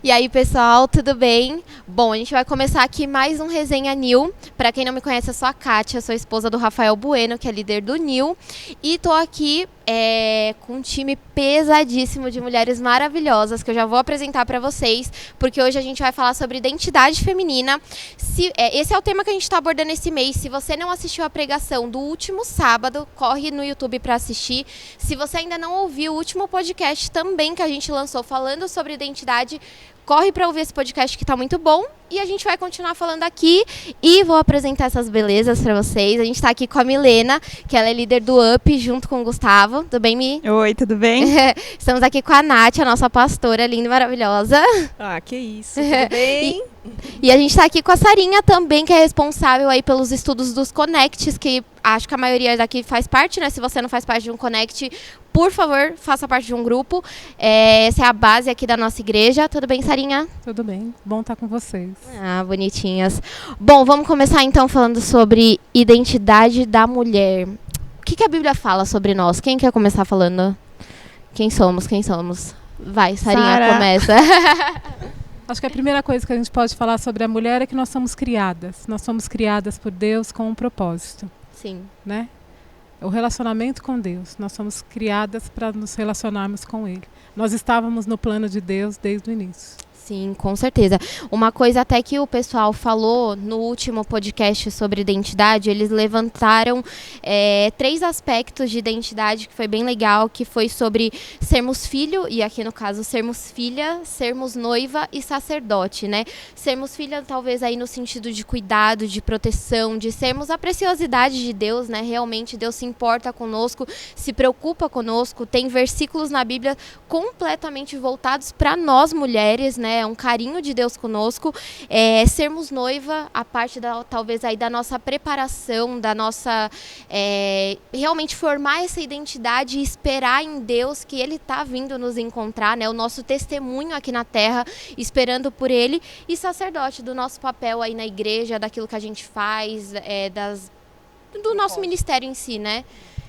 E aí, pessoal, tudo bem? Bom, a gente vai começar aqui mais um Resenha New. Para quem não me conhece, eu sou a Kátia, sou esposa do Rafael Bueno, que é líder do New. E tô aqui com um time pesadíssimo de mulheres maravilhosas, que eu já vou apresentar para vocês, porque hoje a gente vai falar sobre identidade feminina. Esse é o tema que a gente está abordando esse mês. Se você não assistiu a pregação do último sábado, corre no YouTube para assistir. Se você ainda não ouviu o último podcast também que a gente lançou falando sobre identidade, corre para ouvir esse podcast que está muito bom. E a gente vai continuar falando aqui e vou apresentar essas belezas para vocês. A gente está aqui com a Milena, que ela é líder do UP, junto com o Gustavo. Tudo bem, Mi? Oi, tudo bem? Estamos aqui com a Nath, a nossa pastora linda e maravilhosa. Ah, que isso, tudo bem? E a gente está aqui com a Sarinha também, que é responsável aí pelos estudos dos Connects, que acho que a maioria daqui faz parte, né? Se você não faz parte de um Connect, por favor, faça parte de um grupo. Essa é a base aqui da nossa igreja. Tudo bem, Sarinha? Tudo bem, bom estar com vocês. Ah, bonitinhas. Bom, vamos começar então falando sobre identidade da mulher. O que a Bíblia fala sobre nós? Quem quer começar falando? Quem somos? Vai, Sarinha, Sara. começa. Acho que a primeira coisa que a gente pode falar sobre a mulher é que nós somos criadas. Nós somos criadas por Deus com um propósito, Sim. né? O relacionamento com Deus. Nós somos criadas para nos relacionarmos com Ele. Nós estávamos no plano de Deus desde o início. Sim, com certeza. Uma coisa até que o pessoal falou no último podcast sobre identidade, eles levantaram 3 aspectos de identidade que foi bem legal, que foi sobre sermos filho, e aqui no caso sermos filha, sermos noiva e sacerdote, né? Sermos filha talvez aí no sentido de cuidado, de proteção, de sermos a preciosidade de Deus, né? Realmente Deus se importa conosco, se preocupa conosco, tem versículos na Bíblia completamente voltados para nós mulheres, né? Um carinho de Deus conosco, sermos noiva, a parte talvez aí da nossa preparação, da nossa realmente formar essa identidade e esperar em Deus que Ele está vindo nos encontrar, né? O nosso testemunho aqui na terra, esperando por Ele, e sacerdote, do nosso papel aí na igreja, daquilo que a gente faz, do nosso ministério em si, né?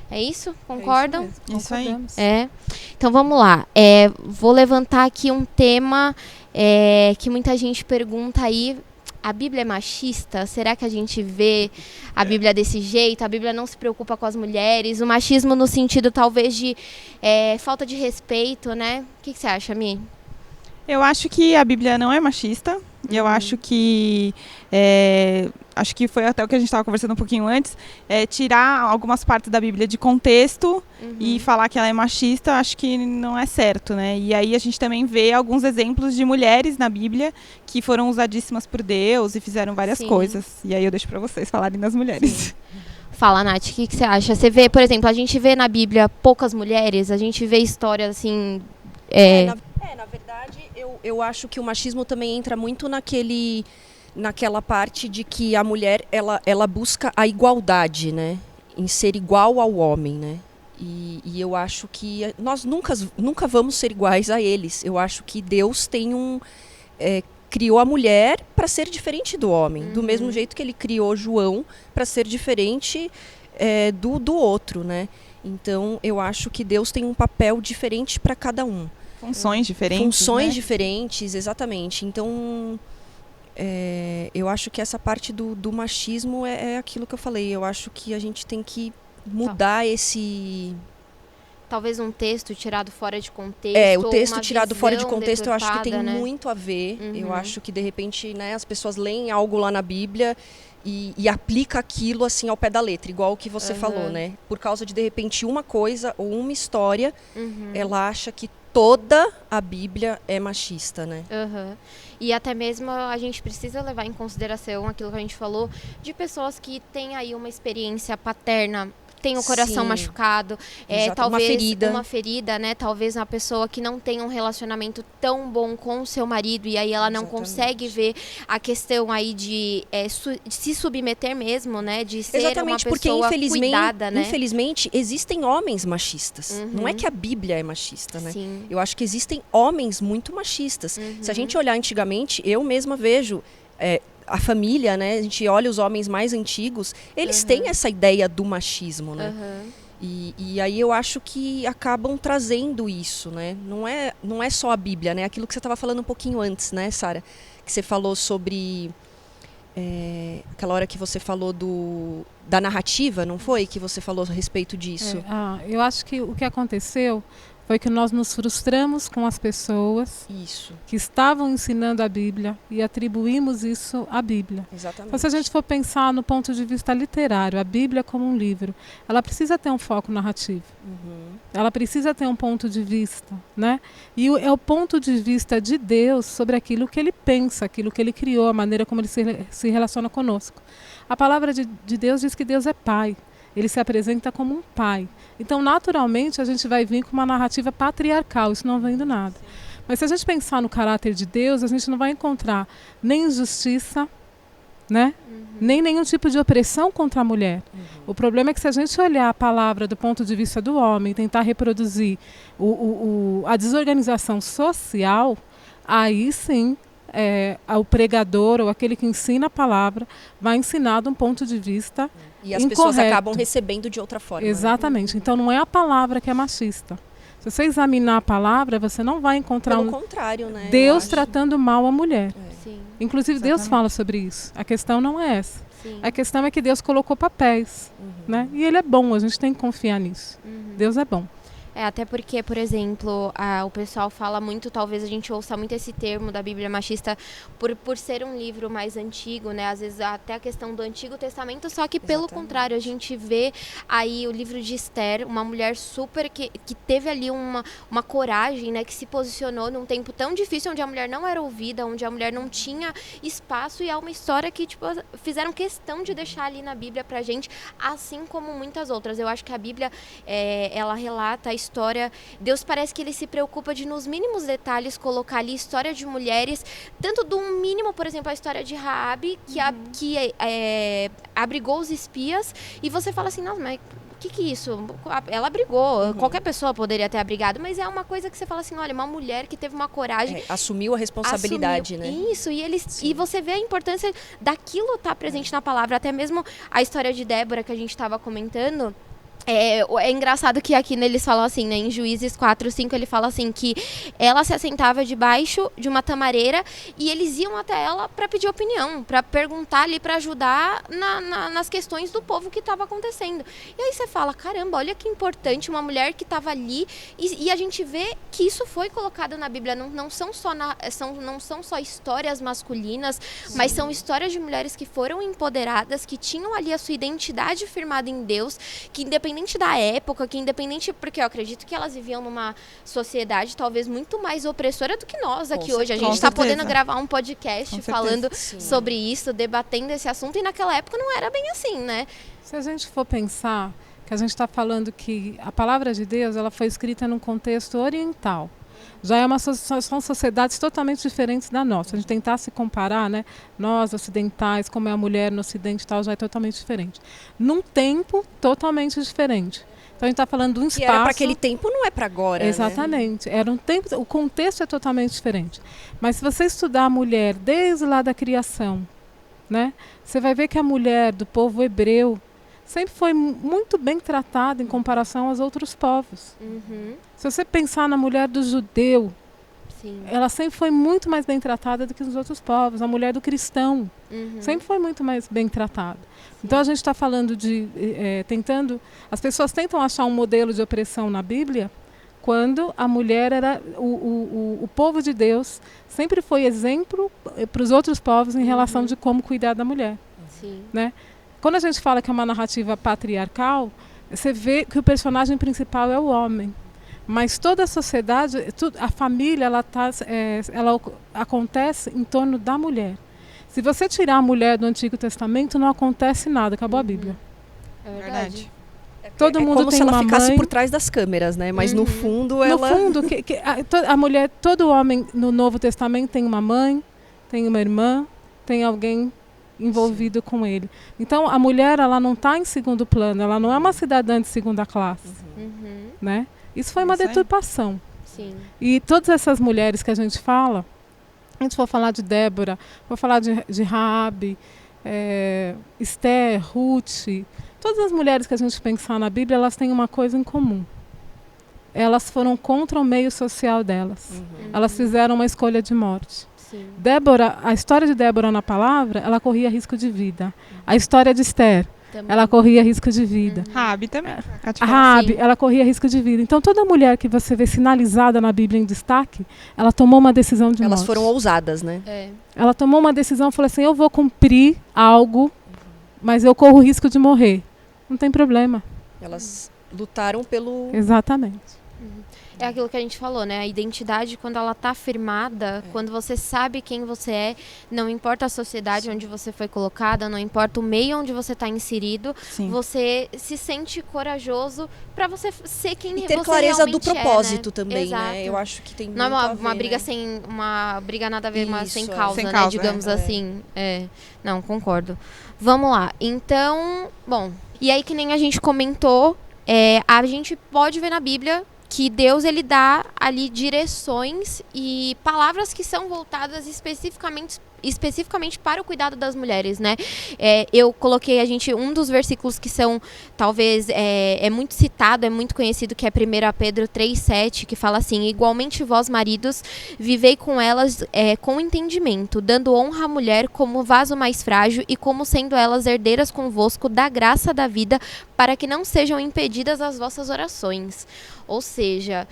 É isso? Concordam? Isso aí. Então vamos lá. Vou levantar aqui um tema que muita gente pergunta aí. A Bíblia é machista? Será que a gente vê a Bíblia desse jeito? A Bíblia não se preocupa com as mulheres? O machismo no sentido talvez de falta de respeito, né? O que você acha, Mi? Eu acho que a Bíblia não é machista. Eu acho que foi até o que a gente estava conversando um pouquinho antes, tirar algumas partes da Bíblia de contexto e falar que ela é machista, acho que não é certo, né? E aí a gente também vê alguns exemplos de mulheres na Bíblia que foram usadíssimas por Deus e fizeram várias coisas. E aí eu deixo para vocês falarem das mulheres. Sim. Fala, Nath, o que você acha? Você vê, por exemplo, a gente vê na Bíblia poucas mulheres, a gente vê histórias assim... Na verdade, eu acho que o machismo também entra muito naquela parte de que a mulher, ela busca a igualdade, né? Em ser igual ao homem, né? E eu acho que nós nunca vamos ser iguais a eles. Eu acho que Deus criou a mulher para ser diferente do homem. Do mesmo jeito que ele criou João para ser diferente do outro, né? Então, eu acho que Deus tem um papel diferente para cada um. Funções diferentes, Funções né? diferentes, exatamente. Então, eu acho que essa parte do machismo é aquilo que eu falei. Eu acho que a gente tem que mudar esse... Talvez um texto tirado fora de contexto. O texto tirado fora de contexto eu acho que tem né? muito a ver. Eu acho que, de repente, né, as pessoas leem algo lá na Bíblia e aplica aquilo assim ao pé da letra, igual o que você falou, né? Por causa de repente, uma coisa ou uma história, ela acha que toda a Bíblia é machista, né? E até mesmo a gente precisa levar em consideração aquilo que a gente falou de pessoas que têm aí uma experiência paterna, tem o coração machucado, talvez uma ferida, né? Talvez uma pessoa que não tem um relacionamento tão bom com o seu marido e aí ela não consegue ver a questão aí de se submeter mesmo, né? De ser uma pessoa cuidada, né? Infelizmente, existem homens machistas. Não é que a Bíblia é machista, né? Sim. Eu acho que existem homens muito machistas. Se a gente olhar antigamente, eu mesma vejo... a família, né? A gente olha os homens mais antigos, eles têm essa ideia do machismo, né? E aí eu acho que acabam trazendo isso, né? Não é só a Bíblia, né? Aquilo que você estava falando um pouquinho antes, né, Sara? Que você falou sobre... aquela hora que você falou da narrativa, não foi? Que você falou a respeito disso. Eu acho que o que aconteceu foi que nós nos frustramos com as pessoas Isso, que estavam ensinando a Bíblia e atribuímos isso à Bíblia. exatamente. Então, se a gente for pensar no ponto de vista literário, a Bíblia como um livro, ela precisa ter um foco narrativo. Ela precisa ter um ponto de vista, né? E é o ponto de vista de Deus sobre aquilo que ele pensa, aquilo que ele criou, a maneira como ele se relaciona conosco. A palavra de Deus diz que Deus é Pai. Ele se apresenta como um pai. Então, naturalmente, a gente vai vir com uma narrativa patriarcal. Isso não vem do nada. Mas se a gente pensar no caráter de Deus, a gente não vai encontrar nem injustiça, né? Nem nenhum tipo de opressão contra a mulher. O problema é que se a gente olhar a palavra do ponto de vista do homem, tentar reproduzir a desorganização social, aí sim o pregador ou aquele que ensina a palavra vai ensinar de um ponto de vista E as incorreto. pessoas acabam recebendo de outra forma. Exatamente. Então não é a palavra que é machista. Se você examinar a palavra, você não vai encontrar Pelo contrário, né? Deus tratando mal a mulher. Sim, Inclusive Deus fala sobre isso. A questão não é essa. sim. A questão é que Deus colocou papéis, né? E Ele é bom, a gente tem que confiar nisso. Deus é bom. Até porque, por exemplo, o pessoal fala muito, talvez a gente ouça muito esse termo da Bíblia machista por ser um livro mais antigo, né? Às vezes até a questão do Antigo Testamento, só que pelo contrário, a gente vê aí o livro de Esther, uma mulher super que teve ali uma coragem, né? Que se posicionou num tempo tão difícil, onde a mulher não era ouvida, onde a mulher não tinha espaço, e é uma história que, tipo, fizeram questão de deixar ali na Bíblia pra gente, assim como muitas outras. Eu acho que a Bíblia, ela relata a história, Deus parece que ele se preocupa de nos mínimos detalhes colocar ali história de mulheres, tanto do mínimo, por exemplo, a história de Raabe, que abrigou os espias, e você fala assim, nossa, mas o que é isso? Ela abrigou, qualquer pessoa poderia ter abrigado, mas é uma coisa que você fala assim, olha, uma mulher que teve uma coragem. Assumiu a responsabilidade, né? Isso, e você vê a importância daquilo estar presente na palavra, até mesmo a história de Débora que a gente estava comentando. É engraçado que aqui eles falam assim, né, em Juízes 4:5 ele fala assim que ela se assentava debaixo de uma tamareira e eles iam até ela para pedir opinião, para perguntar ali, para ajudar nas questões do povo que estava acontecendo. E aí você fala, caramba, olha que importante, uma mulher que estava ali, e a gente vê que isso foi colocado na Bíblia, não são só histórias masculinas, mas são histórias de mulheres que foram empoderadas, que tinham ali a sua identidade firmada em Deus, que independente da época, porque eu acredito que elas viviam numa sociedade talvez muito mais opressora do que nós aqui hoje. A gente está podendo gravar um podcast falando sobre isso, debatendo esse assunto, e naquela época não era bem assim, né? Se a gente for pensar que a gente está falando que a palavra de Deus ela foi escrita num contexto oriental, já são sociedades totalmente diferentes da nossa. A gente tentar se comparar, né? Nós ocidentais, como é a mulher no ocidente e tal, já é totalmente diferente. Num tempo totalmente diferente. Então a gente está falando de um espaço... Que era para aquele tempo, não é para agora, exatamente. Né? Era um tempo, o contexto é totalmente diferente. Mas se você estudar a mulher desde lá da criação, né? Você vai ver que a mulher do povo hebreu sempre foi muito bem tratada em comparação aos outros povos. Se você pensar na mulher do judeu, ela sempre foi muito mais bem tratada do que os outros povos. A mulher do cristão sempre foi muito mais bem tratada. Então a gente está falando de as pessoas tentam achar um modelo de opressão na Bíblia, quando a mulher era o povo de Deus sempre foi exemplo para os outros povos em relação de como cuidar da mulher, né? Quando a gente fala que é uma narrativa patriarcal, você vê que o personagem principal é o homem. Mas toda a sociedade, a família, ela acontece em torno da mulher. Se você tirar a mulher do Antigo Testamento, não acontece nada, acabou a Bíblia. É verdade. Todo mundo como tem se ela uma ficasse mãe. por trás das câmeras, né? Mas no fundo ela... No fundo, a mulher, todo homem no Novo Testamento tem uma mãe, tem uma irmã, tem alguém envolvido com ele. Então a mulher ela não está em segundo plano, ela não é uma cidadã de segunda classe, né? Isso foi uma deturpação. E todas essas mulheres que a gente fala, a gente for falar de Débora, for falar de Raabe, Esther, Ruth, Todas as mulheres que a gente pensar na Bíblia, elas têm uma coisa em comum. Elas foram contra o meio social delas. Elas fizeram uma escolha de morte. Sim. Débora, a história de Débora na palavra, ela corria risco de vida. A história de Esther, Também. ela corria risco de vida. Raabe também. A Raabe, Sim. ela corria risco de vida. Então toda mulher que você vê sinalizada na Bíblia em destaque, ela tomou uma decisão de Elas morte. foram ousadas, né? Ela tomou uma decisão e falou assim, eu vou cumprir algo, mas eu corro o risco de morrer. Não tem problema. Elas lutaram pelo... Exatamente. É aquilo que a gente falou, né? A identidade, quando ela tá firmada, quando você sabe quem você é, não importa a sociedade onde você foi colocada, não importa o meio onde você está inserido, Sim. você se sente corajoso para você ser quem E você ter clareza do realmente propósito é, né? também, Exato. né? Eu acho que tem Não é muito a uma ver, briga né? sem uma briga nada a ver, mas sem Isso, causa, sem né? causa, Digamos é. assim. É. Não, concordo. Vamos lá. Então, bom. E aí que nem a gente comentou, a gente pode ver na Bíblia que Deus ele dá ali direções e palavras que são voltadas especificamente para o cuidado das mulheres, né? Eu coloquei um dos versículos que são, talvez, é muito citado, é muito conhecido, que é 1 Pedro 3,7, que fala assim, igualmente vós, maridos, vivei com elas com entendimento, dando honra à mulher como vaso mais frágil e como sendo elas herdeiras convosco da graça da vida, para que não sejam impedidas as vossas orações. Ou seja,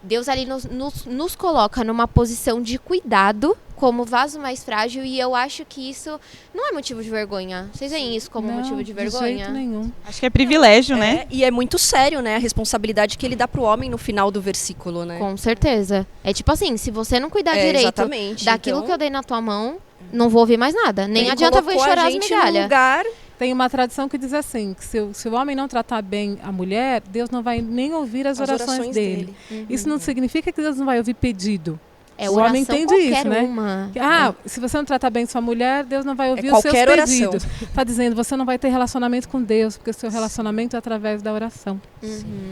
Deus ali nos coloca numa posição de cuidado, como vaso mais frágil, e eu acho que isso não é motivo de vergonha. Vocês veem isso como motivo de vergonha? De jeito nenhum. Acho que é privilégio, né? E é muito sério, né? A responsabilidade que ele dá pro homem no final do versículo, né? Com certeza. É tipo assim, se você não cuidar direito exatamente. daquilo Então, que eu dei na tua mão, não vou ouvir mais nada. Nem ele adianta eu colocou chorar a as gente no migalhas. lugar. Tem uma tradição que diz assim, que se o homem não tratar bem a mulher, Deus não vai nem ouvir as orações dele. Isso não significa que Deus não vai ouvir pedido. É O oração homem entende qualquer isso, né? uma. Se você não tratar bem sua mulher, Deus não vai ouvir os seus qualquer oração. pedidos. Está dizendo, você não vai ter relacionamento com Deus, porque o seu relacionamento é através da oração.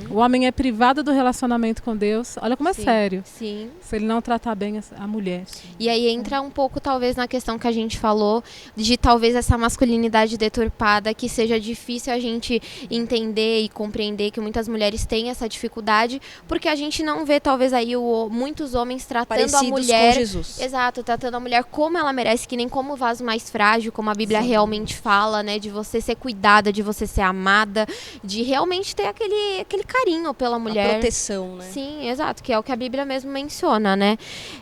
O homem é privado do relacionamento com Deus. Olha como é Sim. sério. Sim. Se ele não tratar bem a mulher. E aí entra um pouco, talvez, na questão que a gente falou, de talvez essa masculinidade deturpada, que seja difícil a gente entender e compreender, que muitas mulheres têm essa dificuldade, porque a gente não vê, talvez, aí muitos homens tratando a mulher... com Jesus. Exato, tratando a mulher como ela merece, que nem como o vaso mais frágil, como a Bíblia realmente fala, né? De você ser cuidada, de você ser amada, de realmente ter aquele carinho pela mulher. A proteção, né? Sim, exato, que é o que a Bíblia mesmo menciona, né?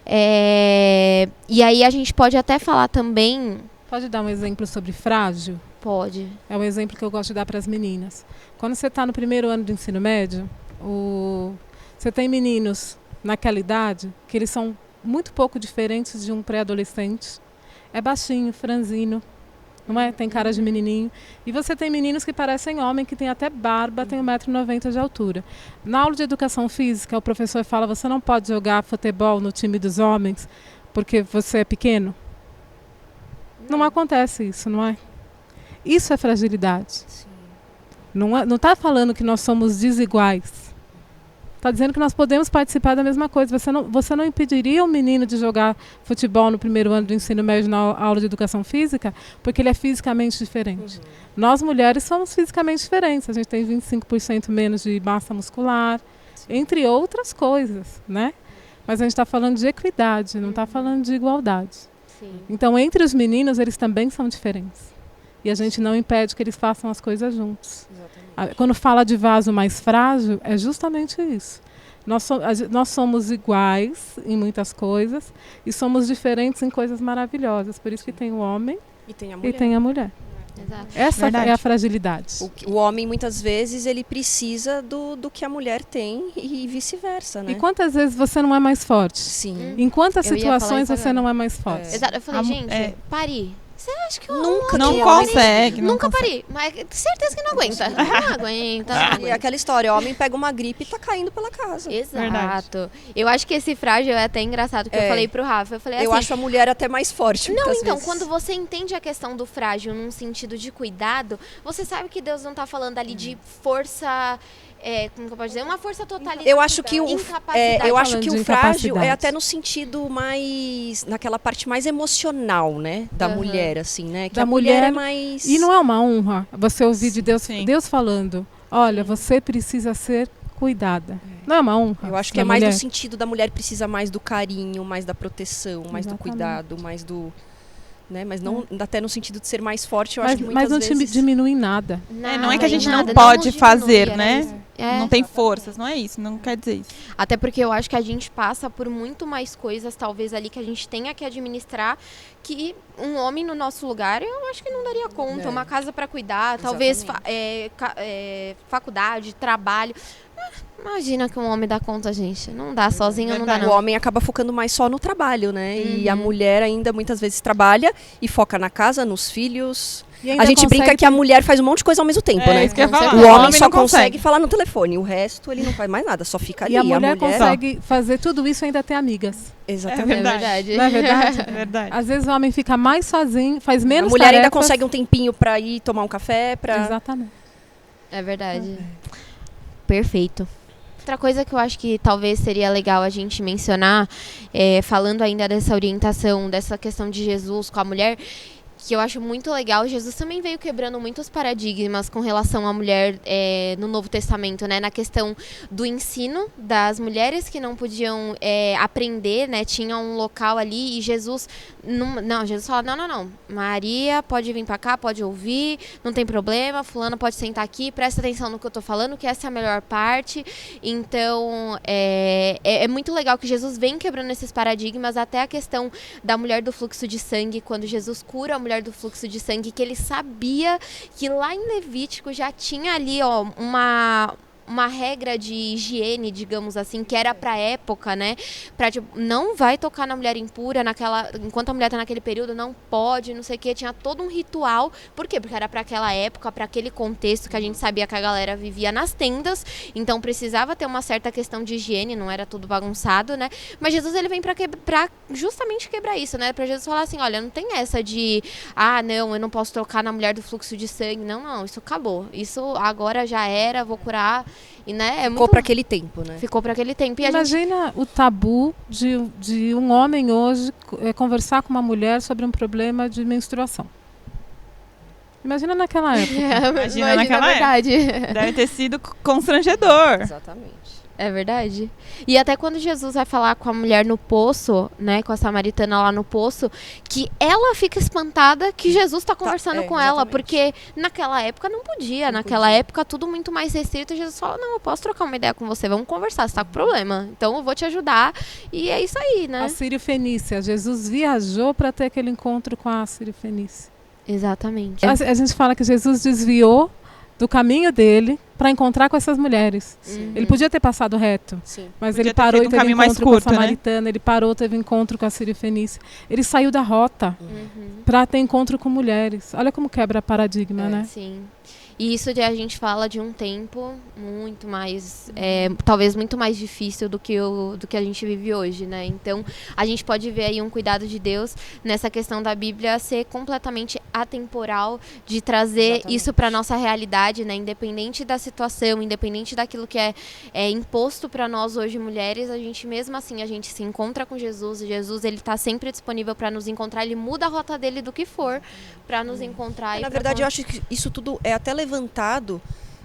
E aí a gente pode até falar também... Pode dar um exemplo sobre frágil? Pode. É um exemplo que eu gosto de dar para as meninas. Quando você está no primeiro ano de ensino médio, você tem meninos naquela idade que eles são muito pouco diferentes de um pré-adolescente. É baixinho, franzino, não é? Tem cara de menininho. E você tem meninos que parecem homem, que tem até barba, tem 1,90 m de altura. Na aula de educação física, o professor fala, você não pode jogar futebol no time dos homens porque você é pequeno. Não acontece isso, não é? Isso é fragilidade. Sim. Não está falando que nós somos desiguais. Está dizendo que nós podemos participar da mesma coisa. Você não impediria um menino de jogar futebol no primeiro ano do ensino médio na aula de educação física, porque ele é fisicamente diferente. Nós, mulheres, somos fisicamente diferentes. A gente tem 25% menos de massa muscular, entre outras coisas, né? Mas a gente está falando de equidade, não está falando de igualdade. Sim. Então, entre os meninos, eles também são diferentes. E a gente não impede que eles façam as coisas juntos. Exatamente. Quando fala de vaso mais frágil, é justamente isso. Nós somos iguais em muitas coisas e somos diferentes em coisas maravilhosas. Por isso que tem o homem E tem a e mulher. tem a mulher. Exato. Essa Verdade. é a fragilidade. O homem, muitas vezes, ele precisa do que a mulher tem e vice-versa, né? E quantas vezes você não é mais forte? Sim. Em quantas Eu ia falar situações isso você agora. não é mais forte? Exato. Eu falei, gente, é. pare. Você acha que eu Nunca Não que consegue. não Nunca consegue. parei, mas certeza que não aguenta. Não aguenta. Não E aguenta. aquela história, o homem pega uma gripe e tá caindo pela casa. Exato. Eu acho que esse frágil é até engraçado, que eu falei pro Rafa. Eu falei Eu assim, acho a mulher até mais forte. não, muitas então, vezes. quando você entende a questão do frágil num sentido de cuidado, você sabe que Deus não tá falando ali de força, como que eu posso dizer? Uma força totalitária. Eu acho que incapacidade. eu acho Falando que de o frágil incapacidade. é até no sentido mais, naquela parte mais emocional, né, da Aham. mulher. mulher, assim, né? Que Da a mulher mulher, é mais... E não é uma honra você ouvir de Deus, Sim. Deus falando, olha, você precisa ser cuidada. Não é uma honra? Eu acho que da é mais mulher? no sentido da mulher precisa mais do carinho, mais da proteção, mais do Exatamente. cuidado, mais do... Né? Mas não até no sentido de ser mais forte, eu acho que Mas muitas não te vezes... diminui em nada. Não é que a gente nada, não pode nos fazer, diminui, né? era isso. É. Não tem forças, não é isso, não quer dizer isso. Até porque eu acho que a gente passa por muito mais coisas, talvez, ali que a gente tenha que administrar, que um homem no nosso lugar, eu acho que não daria conta. É. Uma casa para cuidar, talvez Exatamente. faculdade, trabalho. Imagina que um homem dá conta, gente. Não dá, sozinho não dá, O não. homem acaba focando mais só no trabalho, né? E a Uhum. mulher ainda muitas vezes trabalha e foca na casa, nos filhos. E ainda A gente brinca consegue que a mulher faz um monte de coisa ao mesmo tempo, né? Isso que eu ia Com falar. certeza. O homem só não consegue falar no telefone, o resto ele não faz mais nada, só fica ali. E a mulher consegue fazer tudo isso e ainda ter amigas. Exatamente. É É verdade. verdade. Não é verdade? É verdade. Às vezes o homem fica mais sozinho, faz A menos mulher ainda tarefas. consegue um tempinho pra ir tomar um café, pra... Exatamente. É verdade. Perfeito. Outra coisa que eu acho que talvez seria legal a gente mencionar, falando ainda dessa orientação, dessa questão de Jesus com a mulher, que eu acho muito legal. Jesus também veio quebrando muitos paradigmas com relação à mulher no Novo Testamento, né? Na questão do ensino das mulheres que não podiam aprender, né? Tinha um local ali e Jesus... Jesus fala, não. Maria pode vir pra cá, pode ouvir, não tem problema. Fulana pode sentar aqui, presta atenção no que eu tô falando, que essa é a melhor parte. Então, é muito legal que Jesus vem quebrando esses paradigmas, até a questão da mulher do fluxo de sangue, quando Jesus cura a mulher do fluxo de sangue, que ele sabia que lá em Levítico já tinha ali, ó, uma regra de higiene, digamos assim, que era pra época, né? Pra, tipo, não vai tocar na mulher impura enquanto a mulher tá naquele período, não pode, não sei o que. Tinha todo um ritual. Por quê? Porque era pra aquela época, pra aquele contexto que a gente sabia que a galera vivia nas tendas. Então precisava ter uma certa questão de higiene, não era tudo bagunçado, né? Mas Jesus, ele vem pra justamente quebrar isso, né? Pra Jesus falar assim, olha, não tem essa de, não, eu não posso tocar na mulher do fluxo de sangue. Não, isso acabou. Isso agora já era, vou curar. E, né, Ficou pra aquele tempo, né? Ficou para aquele tempo. E Imagina o tabu de um homem hoje conversar com uma mulher sobre um problema de menstruação. Imagina naquela época. Imagina naquela verdade. Deve ter sido constrangedor. Exatamente. É verdade. E até quando Jesus vai falar com a mulher no poço, né, com a samaritana lá no poço, que ela fica espantada que Jesus está conversando com ela, exatamente. porque naquela época não podia, naquela época tudo muito mais restrito, e Jesus fala, não, eu posso trocar uma ideia com você, vamos conversar, você tá com problema, então eu vou te ajudar, e é isso aí, né? A Sírio-Fenícia. Jesus viajou para ter aquele encontro com a Sírio-Fenícia. Exatamente. A gente fala que Jesus desviou do caminho dele para encontrar com essas mulheres. Sim. Ele podia ter passado reto, Sim. mas Podia ele ter parou feito e um teve caminho mais encontro curto, com a samaritana, ele parou, teve encontro com a Sírio-Fenícia. Ele saiu da rota para ter encontro com mulheres. Olha como quebra paradigma, né? Sim. E isso a gente fala de um tempo muito mais, talvez muito mais difícil do que a gente vive hoje, né? Então, a gente pode ver aí um cuidado de Deus nessa questão da Bíblia ser completamente atemporal, de trazer isso para nossa realidade, né? Independente da situação, independente daquilo que é imposto para nós hoje, mulheres, a gente mesmo assim, a gente se encontra com Jesus, e Jesus, ele tá sempre disponível para nos encontrar, ele muda a rota dele do que for para nos encontrar. Na verdade, eu acho que isso tudo é até levantado,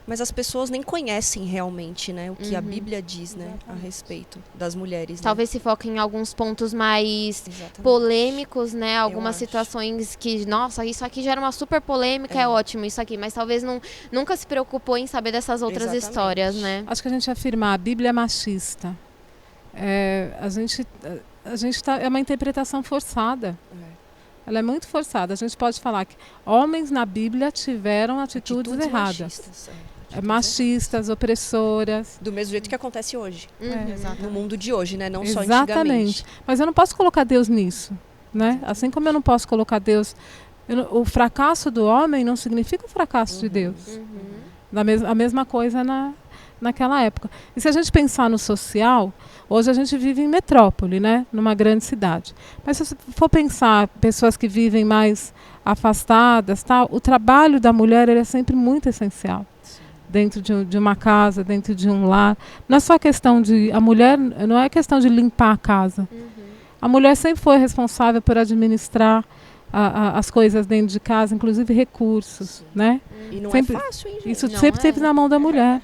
mas as pessoas nem conhecem realmente, né, o que a Bíblia diz, né, a respeito das mulheres. Talvez se foque em alguns pontos mais Exatamente. polêmicos, né? Algumas acho. situações que, nossa, isso aqui gera uma super polêmica, é ótimo isso aqui, mas talvez nunca se preocupou em saber dessas outras Exatamente. histórias, né? Acho que a gente afirmar a Bíblia é machista. A gente é uma interpretação forçada. Ela é muito forçada. A gente pode falar que homens na Bíblia tiveram atitudes erradas. Machistas, Machistas, opressoras. Do mesmo jeito que acontece hoje, Uhum. no mundo de hoje, né, não só Exatamente. antigamente. Mas eu não posso colocar Deus nisso, né? Assim como eu não posso colocar Deus... O fracasso do homem não significa o fracasso de Deus. A mesma coisa naquela época. E se a gente pensar no social, hoje a gente vive em metrópole, né? Numa grande cidade. Mas se você for pensar pessoas que vivem mais afastadas, o trabalho da mulher ele é sempre muito essencial. Dentro de uma casa, dentro de um lar. Não é só questão de... A mulher não é questão de limpar a casa. A mulher sempre foi responsável por administrar as coisas dentro de casa, inclusive recursos, né? E não Sempre- é fácil, hein, gente? Isso Não sempre é. esteve na mão da mulher.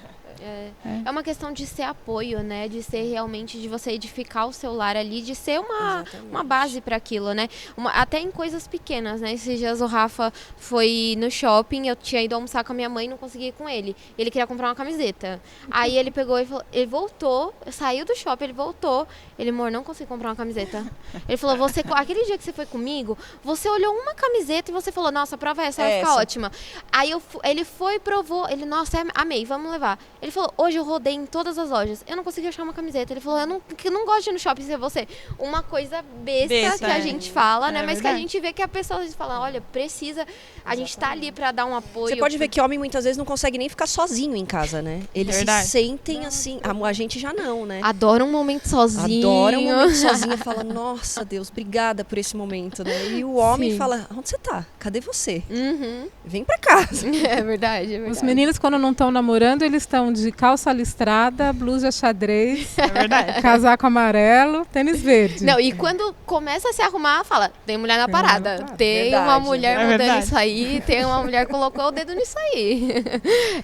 É uma questão de ser apoio, né? De ser realmente, de você edificar o seu lar ali, de ser uma Exatamente. base para aquilo, né? Até em coisas pequenas, né? Esses dias o Rafa foi no shopping, eu tinha ido almoçar com a minha mãe e não consegui ir com ele. Ele queria comprar uma camiseta. Aí ele pegou e falou, ele voltou, saiu do shopping, ele voltou. Ele, amor, não consegui comprar uma camiseta. Ele falou, aquele dia que você foi comigo, você olhou uma camiseta e você falou, nossa, prova essa, vai ficar ótima. Aí ele foi, provou, ele, nossa, amei, vamos levar. Ele falou, hoje eu rodei em todas as lojas, eu não consegui achar uma camiseta. Ele falou, eu não gosto de ir no shopping ser você. Uma coisa besta que a gente fala, né? Mas que a gente vê que a pessoa fala, olha, precisa, a gente tá ali pra dar um apoio. Você pode ver que homem muitas vezes não consegue nem ficar sozinho em casa, né? Eles se sentem assim, a gente já não, né? Adora um momento sozinho. Adora um momento sozinho e fala, nossa Deus, obrigada por esse momento, né? E o homem Sim. fala, onde você tá? Cadê você? Uhum. Vem pra casa. É verdade, é verdade. Os meninos, quando não estão namorando, eles estão de calça listrada, blusa xadrez, É verdade. casaco amarelo, tênis verde. Não, e quando começa a se arrumar, fala, tem mulher na parada. Tem uma Verdade. mulher É mudando verdade. isso aí, tem uma mulher que colocou o dedo nisso aí.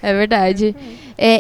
É verdade.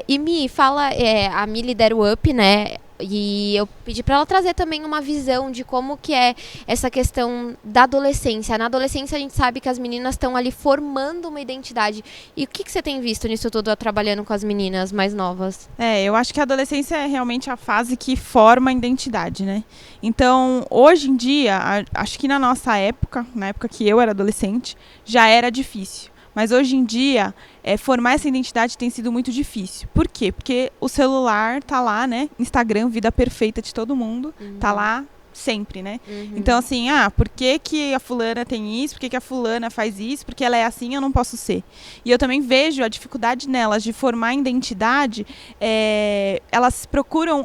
E Mi, fala, a Mi lidera o Up, né? E eu pedi para ela trazer também uma visão de como que é essa questão da adolescência. Na adolescência a gente sabe que as meninas estão ali formando uma identidade. E o que você tem visto nisso tudo, trabalhando com as meninas mais novas? Eu acho que a adolescência é realmente a fase que forma a identidade, né? Então, hoje em dia, acho que na nossa época, na época que eu era adolescente, já era difícil. Mas hoje em dia, formar essa identidade tem sido muito difícil. Por quê? Porque o celular tá lá, né? Instagram, vida perfeita de todo mundo, tá lá sempre, né? Então, assim, por que a fulana tem isso? Por que a fulana faz isso? Porque ela é assim, eu não posso ser. E eu também vejo a dificuldade nelas de formar identidade. Elas procuram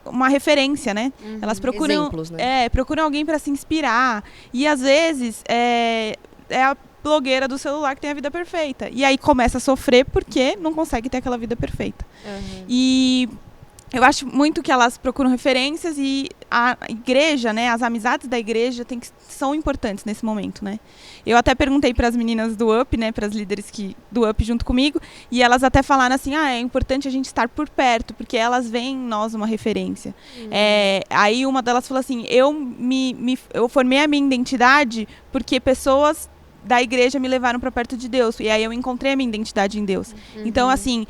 uma referência, né? Elas procuram, Exemplos, né? procuram alguém para se inspirar. E, às vezes, é a blogueira do celular que tem a vida perfeita. E aí começa a sofrer porque não consegue ter aquela vida perfeita. E eu acho muito que elas procuram referências e a igreja, né, as amizades da igreja são importantes nesse momento, né? Eu até perguntei para as meninas do Up, né, para as líderes do Up junto comigo, e elas até falaram assim, é importante a gente estar por perto, porque elas veem em nós uma referência. Aí uma delas falou assim, eu formei a minha identidade porque pessoas da igreja me levaram para perto de Deus. E aí eu encontrei a minha identidade em Deus. Então, assim,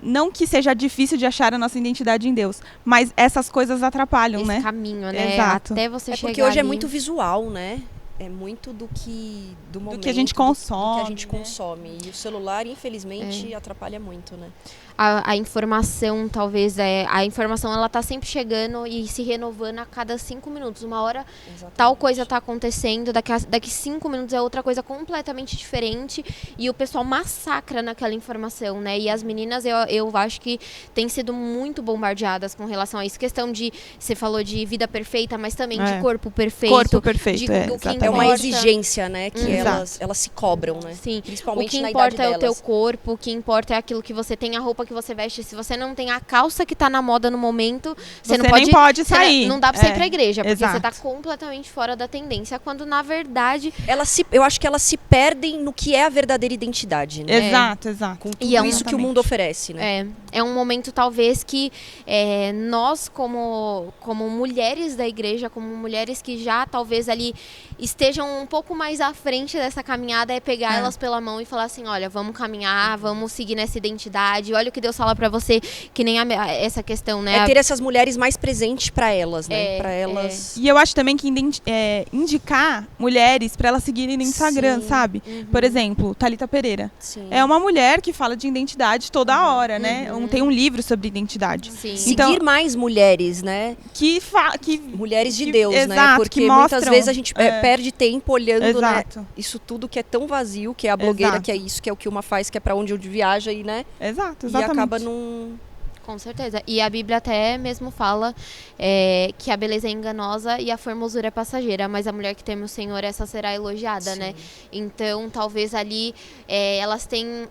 não que seja difícil de achar a nossa identidade em Deus, mas essas coisas atrapalham, Esse né? caminho, né? Exato. Até você chegar Porque hoje é ali. muito visual, né? É muito do momento, que a gente do que a consome, gente né? consome. E o celular, infelizmente, atrapalha muito, né? A informação, talvez, a informação ela tá sempre chegando e se renovando a cada 5 minutos. Uma hora Exatamente. tal coisa tá acontecendo, daqui 5 minutos é outra coisa completamente diferente e o pessoal massacra naquela informação, né? E as meninas, eu acho que têm sido muito bombardeadas com relação a isso. Questão de, você falou de vida perfeita, mas também de corpo perfeito. Corpo perfeito, do que exatamente. É uma importa. exigência, né? Que Exato. elas se cobram, né? Sim, Principalmente o que na idade importa é o teu delas. corpo, o que importa é aquilo que você tem, a roupa que você veste. Se você não tem a calça que tá na moda no momento, você não nem pode você sair. Não dá pra você ir pra igreja, porque exato. você tá completamente fora da tendência, quando na verdade... Eu acho que elas se perdem no que é a verdadeira identidade, né? Exato. Com tudo E é isso que o mundo oferece, né? É um momento talvez que nós como mulheres da igreja, como mulheres que já talvez ali estejam um pouco mais à frente dessa caminhada, é pegar elas pela mão e falar assim, olha, vamos caminhar, vamos seguir nessa identidade, olha o que Deus fala pra você, que nem essa questão, né? É ter essas mulheres mais presentes pra elas, né? Pra elas... E eu acho também que indicar mulheres para elas seguirem no Instagram, Sim. sabe? Por exemplo, Thalita Pereira. Sim. É uma mulher que fala de identidade toda hora, né? Tem um livro sobre identidade. Sim. Então, Seguir mais mulheres, né? que Mulheres de que- Deus, né? exato, Porque que muitas mostram, vezes a gente perde tempo olhando, né? Exato. Isso tudo que é tão vazio, que é a blogueira, Exato. que é isso, que é o que uma faz, que é pra onde viaja e, né? Exato, E exatamente. acaba não Com certeza. E a Bíblia até mesmo fala que a beleza é enganosa e a formosura é passageira, mas a mulher que teme o Senhor, essa será elogiada, né? Então, talvez ali elas têm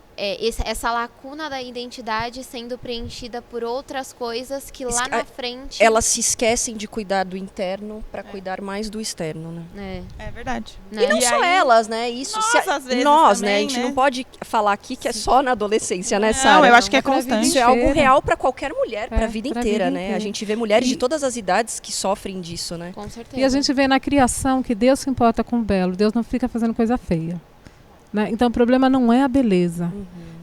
essa lacuna da identidade sendo preenchida por outras coisas que lá na frente... Elas se esquecem de cuidar do interno para cuidar mais do externo, né? É verdade. Né? E não só elas, né? Isso, às vezes nós, também, né? A gente não pode falar aqui que é só na adolescência, né, Sara? Não, eu acho que é constante. Isso é algo real para qualquer mulher, para a vida inteira, né? inteira. A gente vê mulheres de todas as idades que sofrem disso, né? Com certeza. E a gente vê na criação que Deus se importa com o belo. Deus não fica fazendo coisa feia. Né? Então o problema não é a beleza.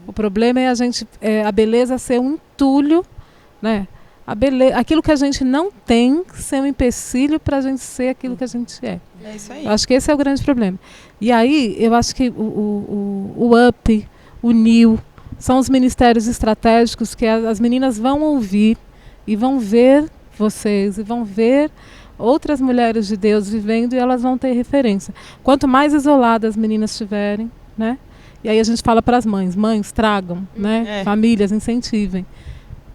O problema é a beleza ser um entulho, né? Aquilo que a gente não tem ser um empecilho para a gente ser aquilo que a gente é. É isso aí. Eu acho que esse é o grande problema. E aí, eu acho que o UP, o NIL, são os ministérios estratégicos que as meninas vão ouvir e vão ver vocês, e vão ver outras mulheres de Deus vivendo, e elas vão ter referência. Quanto mais isoladas as meninas estiverem, né? E aí a gente fala para as mães, tragam, né? Famílias, incentivem.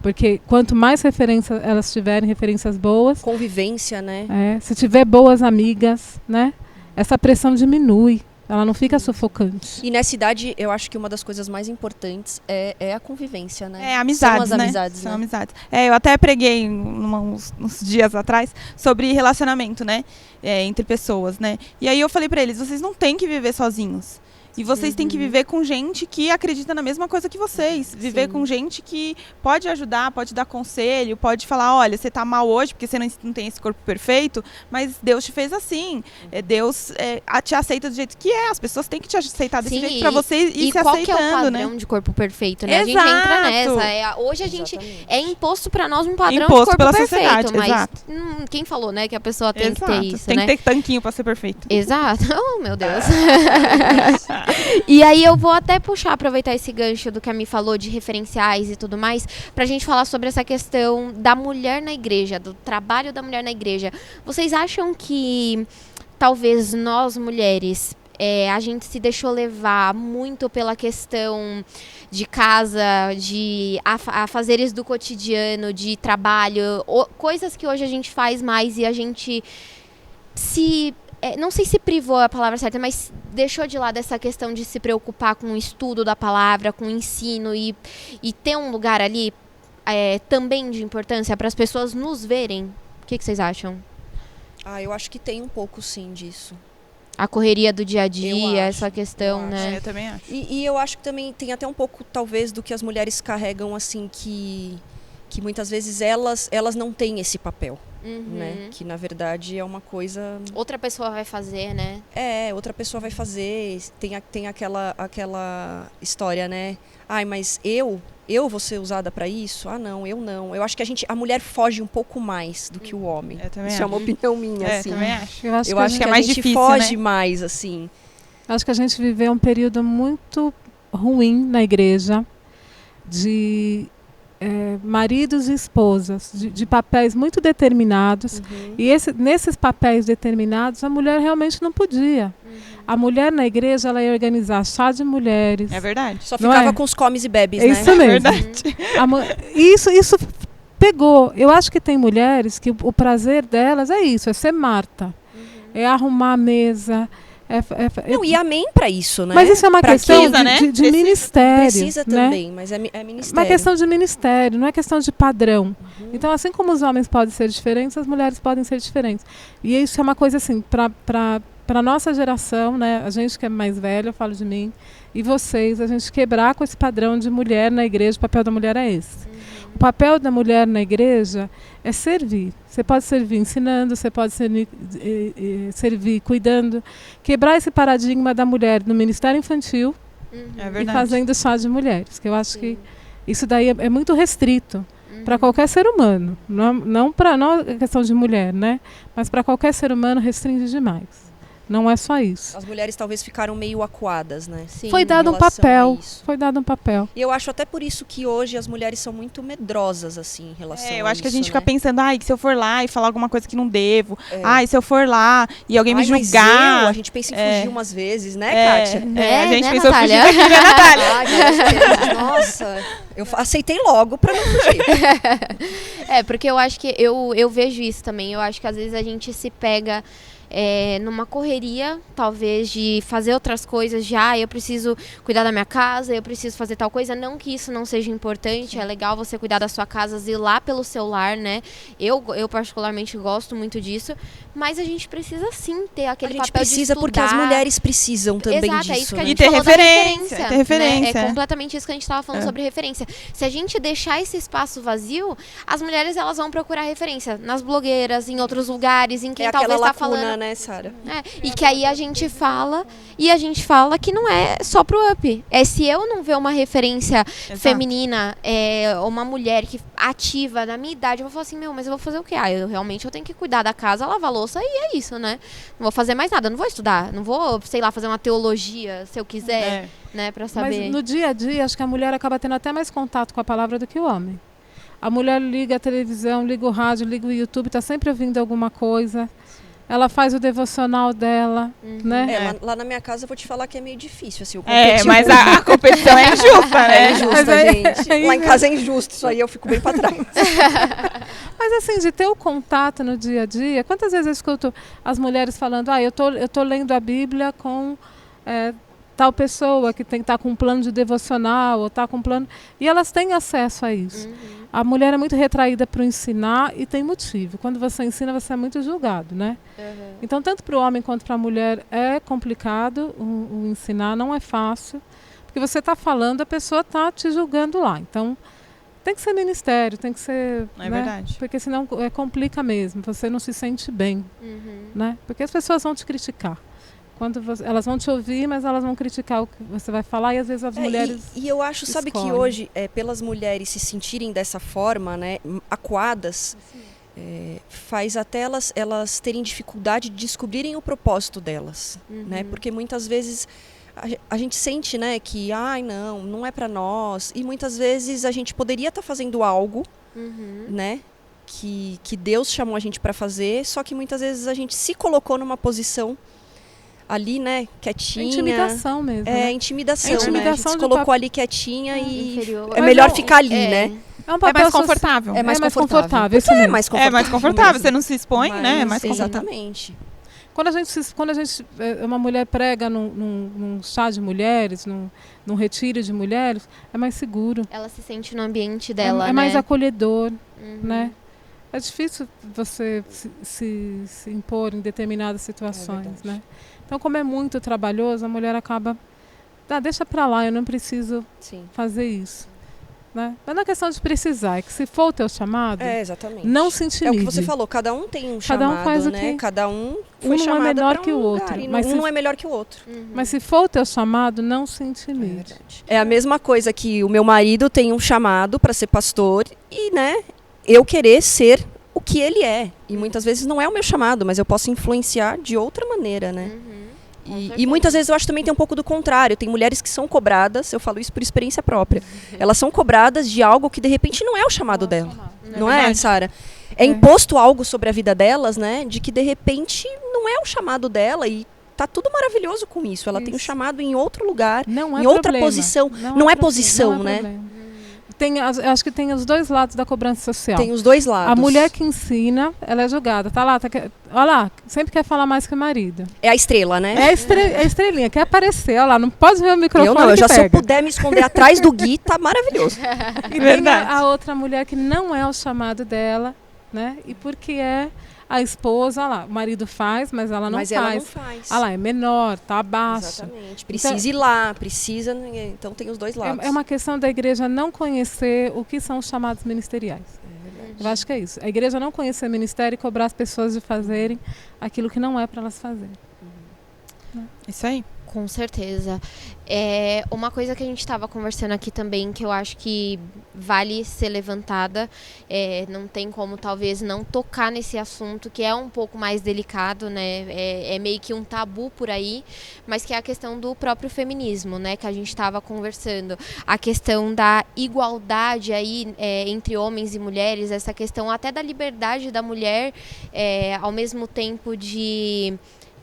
Porque quanto mais referência elas tiverem, referências boas... Convivência, né? Se tiver boas amigas, né? Essa pressão diminui. Ela não fica sufocante. E nessa idade, eu acho que uma das coisas mais importantes é a convivência, né? Amizades, São as né? amizades, São né? amizades. Eu até preguei uns dias atrás sobre relacionamento, né? Entre pessoas, né? E aí eu falei pra eles, vocês não têm que viver sozinhos. E vocês têm que viver com gente que acredita na mesma coisa que vocês. Viver com gente que pode ajudar, pode dar conselho, pode falar, olha, você tá mal hoje porque você não tem esse corpo perfeito, mas Deus te fez assim. Deus te aceita do jeito que é. As pessoas têm que te aceitar desse jeito pra você ir se aceitando, né? E qual que é o padrão de corpo perfeito, né? Exato. A gente entra nessa. Hoje a gente é imposto pra nós um padrão imposto de corpo pela perfeito. Sociedade, mas exato. Quem falou, né, que a pessoa tem que ter isso, tem né? que ter tanquinho pra ser perfeito. Exato. Oh, meu Deus. E aí eu vou até aproveitar esse gancho do que a Mi falou de referenciais e tudo mais, pra gente falar sobre essa questão da mulher na igreja, do trabalho da mulher na igreja. Vocês acham que talvez nós, mulheres, a gente se deixou levar muito pela questão de casa, de afazeres do cotidiano, de trabalho, coisas que hoje a gente faz mais e a gente não sei se privou a palavra certa, mas deixou de lado essa questão de se preocupar com o estudo da palavra, com o ensino e ter um lugar ali também de importância para as pessoas nos verem? O que vocês acham? Eu acho que tem um pouco, sim, disso. A correria do dia a dia, essa questão, né? Eu também acho. E eu acho que também tem até um pouco, talvez, do que as mulheres carregam, assim, que muitas vezes elas não têm esse papel. Né? Que na verdade é uma coisa... Outra pessoa vai fazer, né? Outra pessoa vai fazer. Tem aquela história, né? Mas eu vou ser usada para isso? Não, eu não. Eu acho que a mulher foge um pouco mais do que o homem. Isso é uma opinião minha, assim. Também acho. Eu acho que é mais difícil, foge, né? Mais, assim. Acho que a gente viveu um período muito ruim na igreja de... maridos e esposas, de papéis muito determinados. E nesses papéis determinados, a mulher realmente não podia. A mulher na igreja, ela ia organizar chá de mulheres. É verdade. Só ficava com os comes e bebes, né? Isso mesmo. É verdade. Isso pegou. Eu acho que tem mulheres que o prazer delas é isso, é ser Marta. É arrumar a mesa... e amém para isso, né? Mas isso é uma questão de ministério. Precisa também, né? Mas é ministério. Uma questão de ministério, não é questão de padrão. Então, assim como os homens podem ser diferentes, as mulheres podem ser diferentes. E isso é uma coisa assim, para a nossa geração, né? A gente que é mais velha, eu falo de mim, e vocês, a gente quebrar com esse padrão de mulher na igreja, o papel da mulher é esse. O papel da mulher na igreja é servir. Você pode servir ensinando, você pode servir cuidando. Quebrar esse paradigma da mulher no ministério infantil e fazendo chá de mulheres. Que eu acho que isso daí é muito restrito para qualquer ser humano. Não é questão de mulher, né? Mas para qualquer ser humano restringe demais. Não é só isso. As mulheres talvez ficaram meio acuadas, né? Sim. Foi dado um relação a papel. isso. Foi dado um papel. E eu acho até por isso que hoje as mulheres são muito medrosas, assim, em relação a Eu acho que a isso, gente fica né? pensando, que se eu for lá e falar alguma coisa que não devo, É. se eu for lá e alguém me Ai, mas julgar. a gente pensa em fugir umas vezes, né, Kátia? A gente né, pensou em fugir Natália? daqui, né, Natália? Ai, Deus, nossa, eu aceitei logo pra não fugir. Porque eu acho que eu vejo isso também. Eu acho que às vezes a gente se pega numa correria, talvez, de fazer outras coisas, eu preciso cuidar da minha casa, eu preciso fazer tal coisa. Não que isso não seja importante, é legal você cuidar da sua casa, zelar pelo seu lar, né? Eu particularmente gosto muito disso, mas a gente precisa sim ter aquele A gente papel de precisa estudar. porque as mulheres precisam também Exato, disso, é isso que a né? gente E ter falou da referência, ter né? referência. É completamente isso que a gente estava falando sobre referência. Se a gente deixar esse espaço vazio, as mulheres elas vão procurar referência nas blogueiras, em outros lugares, em quem É talvez aquela está lacuna, falando. né, Sara? E que aí a gente fala que não é só pro up. Se eu não ver uma referência feminina, uma mulher que ativa da minha idade, eu vou falar assim, mas eu vou fazer o quê? Eu tenho que cuidar da casa, lavar a louça e é isso, né? Não vou fazer mais nada, não vou estudar, não vou, sei lá, fazer uma teologia, se eu quiser, né, pra saber. Mas no dia a dia, acho que a mulher acaba tendo até mais contato com a palavra do que o homem. A mulher liga a televisão, liga o rádio, liga o YouTube, está sempre ouvindo alguma coisa. Ela faz o devocional dela, né? Lá na minha casa eu vou te falar que é meio difícil, assim, Mas a competição é injusta, né? É injusta, gente. Lá em casa é injusto, isso aí eu fico bem pra trás. Mas assim, de ter o contato no dia a dia, quantas vezes eu escuto as mulheres falando, eu tô lendo a Bíblia com tal pessoa que está com um plano de devocional, ou está com um plano... E elas têm acesso a isso. A mulher é muito retraída para o ensinar e tem motivo. Quando você ensina, você é muito julgado, né? Então, tanto para o homem quanto para a mulher é complicado o ensinar, não é fácil. Porque você está falando, a pessoa está te julgando lá. Então, tem que ser ministério, tem que ser... É verdade. Porque senão complica mesmo, você não se sente bem. Né? Porque as pessoas vão te criticar. Elas vão te ouvir, mas elas vão criticar o que você vai falar e às vezes as mulheres E eu acho, sabe, que hoje, pelas mulheres se sentirem dessa forma, né, acuadas, faz até elas terem dificuldade de descobrirem o propósito delas, né? Porque muitas vezes a gente sente, né, que não é para nós, e muitas vezes a gente poderia estar fazendo algo, né, que Deus chamou a gente para fazer, só que muitas vezes a gente se colocou numa posição ali, né, quietinha. Intimidação mesmo. É, né? intimidação, É intimidação né? A gente se de colocou ali quietinha e inferior. é melhor ficar ali, né? É um É papel mais confortável. É mais confortável. confortável. Isso É mesmo. mais É confortável. mais confortável, você não se expõe, Mas, né? É mais confortável. exatamente. Quando a gente uma mulher prega num chá de mulheres, num retiro de mulheres, é mais seguro. Ela se sente no ambiente dela, É mais né? acolhedor, né? É difícil você se impor em determinadas situações, né? Então, como é muito trabalhoso, a mulher acaba... deixa pra lá, eu não preciso fazer isso. Né? Mas não é questão de precisar, é que se for o teu chamado, Exatamente. não se intimide. É o que você falou, cada um tem um chamado, Cada um faz o né? que... Cada um foi não é chamado menor pra que o outro, lugar, e mas um não é melhor que o outro. Mas se for o teu chamado, não se intimide. É a mesma coisa que o meu marido tem um chamado para ser pastor e, né, eu querer ser o que ele é. E muitas vezes não é o meu chamado, mas eu posso influenciar de outra maneira, né? E muitas vezes eu acho também tem um pouco do contrário. Tem mulheres que são cobradas, eu falo isso por experiência própria. Elas são cobradas de algo que de repente não é o chamado dela. Não é, Sara? É imposto algo sobre a vida delas, né? De que de repente não é o chamado dela e tá tudo maravilhoso com isso. Ela tem um chamado em outro lugar, em outra posição. Não é posição, né? Acho que tem os dois lados da cobrança social. Tem os dois lados. A mulher que ensina, ela é julgada. Olha lá, sempre quer falar mais que o marido. É a estrela, né? É a estrelinha, quer aparecer. Olha lá, não pode ver o microfone. Se eu puder me esconder atrás do Gui, tá maravilhoso. E tem a outra mulher que não é o chamado dela, né? E porque é a esposa, olha lá, o marido faz, mas ela não faz. Ela não faz. Olha lá, é menor, tá abaixo. Exatamente. Precisa ir lá, precisa... Então tem os dois lados. É uma questão da igreja não conhecer o que são os chamados ministeriais. Eu acho que é isso. A igreja não conhecer o ministério e cobrar as pessoas de fazerem aquilo que não é para elas fazerem. Isso aí. Com certeza. Uma coisa que a gente estava conversando aqui também, que eu acho que vale ser levantada, não tem como talvez não tocar nesse assunto, que é um pouco mais delicado, né? É meio que um tabu por aí, mas que é a questão do próprio feminismo, né? Que a gente estava conversando. A questão da igualdade aí entre homens e mulheres, essa questão até da liberdade da mulher, ao mesmo tempo de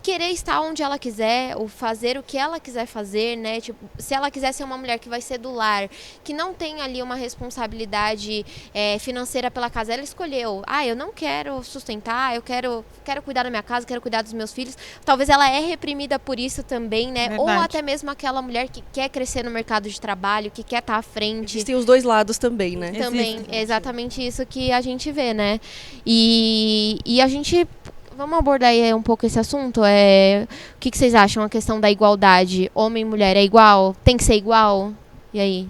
querer estar onde ela quiser, ou fazer o que ela quiser fazer, né? Tipo, se ela quiser ser uma mulher que vai ser do lar, que não tem ali uma responsabilidade financeira pela casa, ela escolheu, eu não quero sustentar, eu quero cuidar da minha casa, quero cuidar dos meus filhos. Talvez ela é reprimida por isso também, né? Verdade. Ou até mesmo aquela mulher que quer crescer no mercado de trabalho, que quer estar à frente. Existem os dois lados também, né? Também, é exatamente isso que a gente vê, né? E a gente... Vamos abordar aí um pouco esse assunto? O que vocês acham? A questão da igualdade. Homem e mulher é igual? Tem que ser igual? E aí?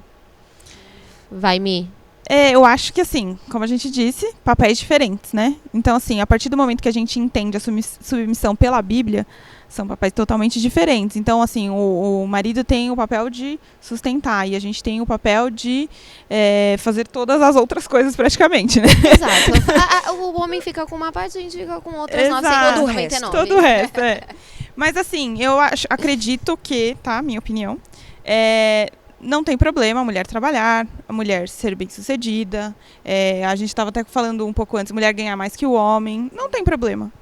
Vai, Mi. Eu acho que, assim, como a gente disse, papéis diferentes, né? Então, assim, a partir do momento que a gente entende a submissão pela Bíblia, são papéis totalmente diferentes. Então, assim, o marido tem o papel de sustentar e a gente tem o papel de fazer todas as outras coisas praticamente, né? Exato. O homem fica com uma parte, a gente fica com outras 999. Todo o resto, Mas, assim, acredito que, tá, minha opinião, não tem problema a mulher trabalhar, a mulher ser bem-sucedida. A gente estava até falando um pouco antes, mulher ganhar mais que o homem. Não tem problema.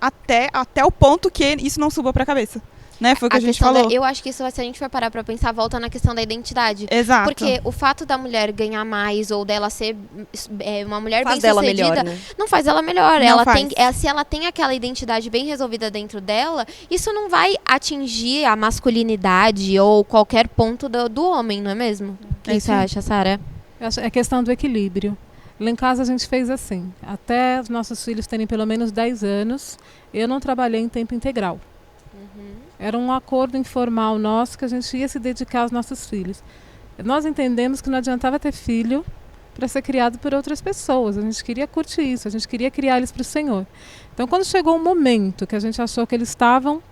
Até o ponto que isso não suba para a cabeça. Né? Foi o que a gente falou. Eu acho que isso, se a gente for parar pra pensar, volta na questão da identidade. Exato. Porque o fato da mulher ganhar mais ou dela ser uma mulher faz dela bem-sucedida, melhor, né? não faz ela melhor. Não faz. Se ela tem aquela identidade bem resolvida dentro dela, isso não vai atingir a masculinidade ou qualquer ponto do homem, não é mesmo? O que você acha, Sara? É questão do equilíbrio. Lá em casa a gente fez assim, até os nossos filhos terem pelo menos 10 anos, eu não trabalhei em tempo integral. Era um acordo informal nosso que a gente ia se dedicar aos nossos filhos. Nós entendemos que não adiantava ter filho para ser criado por outras pessoas. A gente queria curtir isso, a gente queria criar eles para o Senhor. Então, quando chegou um momento que a gente achou que eles estavam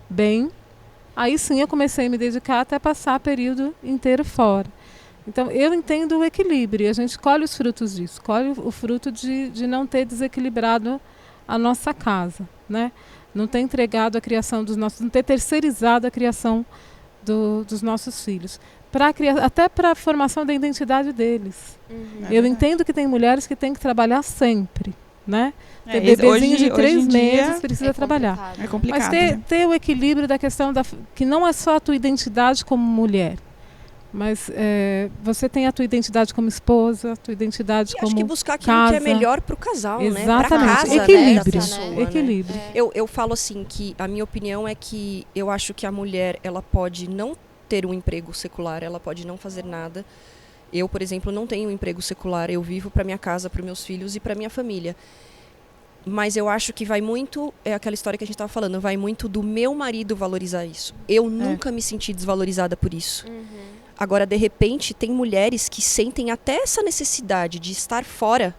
bem, aí sim eu comecei a me dedicar até passar período inteiro fora. Então, eu entendo o equilíbrio. A gente colhe os frutos disso. Colhe o fruto de não ter desequilibrado a nossa casa, né? Não ter entregado a criação dos nossos... Não ter terceirizado a criação dos nossos filhos. Até para a formação da identidade deles. Eu entendo que tem mulheres que têm que trabalhar sempre, né? Ter bebezinho de 3 meses precisa trabalhar. É complicado. Mas ter o equilíbrio da questão que não é só a tua identidade como mulher, mas você tem a tua identidade como esposa, a tua identidade como acho que buscar aquilo casa. Que é melhor para o casal, exatamente. Né? Pra casa, Equilíbrio. Né? Da pessoa, Equilíbrio. Né? Eu falo assim que a minha opinião é que eu acho que a mulher ela pode não ter um emprego secular, ela pode não fazer nada. Eu, por exemplo, não tenho um emprego secular, eu vivo para minha casa, para meus filhos e para minha família. Mas eu acho que vai muito, é aquela história que a gente estava falando, vai muito do meu marido valorizar isso. Eu nunca me senti desvalorizada por isso. Agora, de repente, tem mulheres que sentem até essa necessidade de estar fora,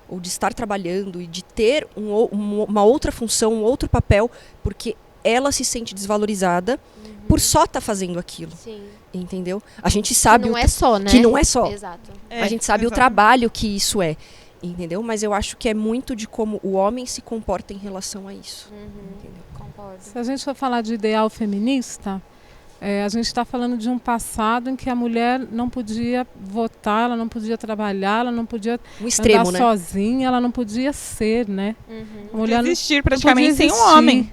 ou de estar trabalhando, e de ter uma outra função, um outro papel, porque ela se sente desvalorizada por só estar fazendo aquilo. Sim. Entendeu? A gente sabe... Que não é só, né? Que não é só. Exato. A gente sabe o trabalho que isso é. Entendeu? Mas eu acho que é muito de como o homem se comporta em relação a isso. Entendeu? Concordo. Se a gente for falar de ideal feminista, a gente está falando de um passado em que a mulher não podia votar, ela não podia trabalhar, ela não podia extremo, andar sozinha, ela não podia ser, né? A mulher não existir praticamente sem um homem.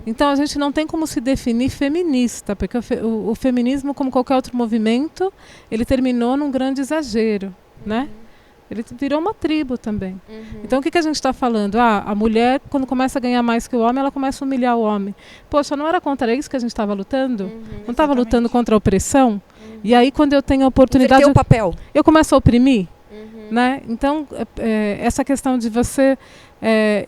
Então a gente não tem como se definir feminista, porque o feminismo, como qualquer outro movimento, ele terminou num grande exagero, né? Ele virou uma tribo também. Então o que a gente está falando? A mulher, quando começa a ganhar mais que o homem, ela começa a humilhar o homem. Poxa, não era contra isso que a gente estava lutando? Não estava lutando contra a opressão? E aí, quando eu tenho a oportunidade... o papel. Eu começo a oprimir? Né? Então, essa questão de você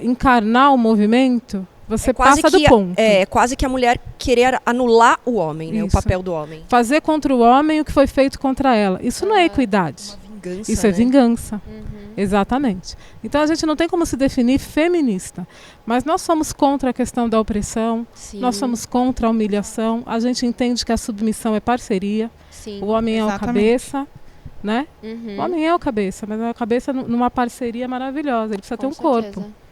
encarnar o movimento... Você passa do ponto. É quase que a mulher querer anular o homem, né? O papel do homem. Fazer contra o homem o que foi feito contra ela. Isso não é equidade. vingança, Isso é né? vingança. Uhum. Exatamente. Então a gente não tem como se definir feminista, mas nós somos contra a questão da opressão, Sim. nós somos contra a humilhação, a gente entende que a submissão é parceria, Sim. o homem é o Exatamente. cabeça, né? Uhum. O homem é o cabeça, mas é a cabeça numa parceria maravilhosa, ele precisa ter Com um corpo. certeza.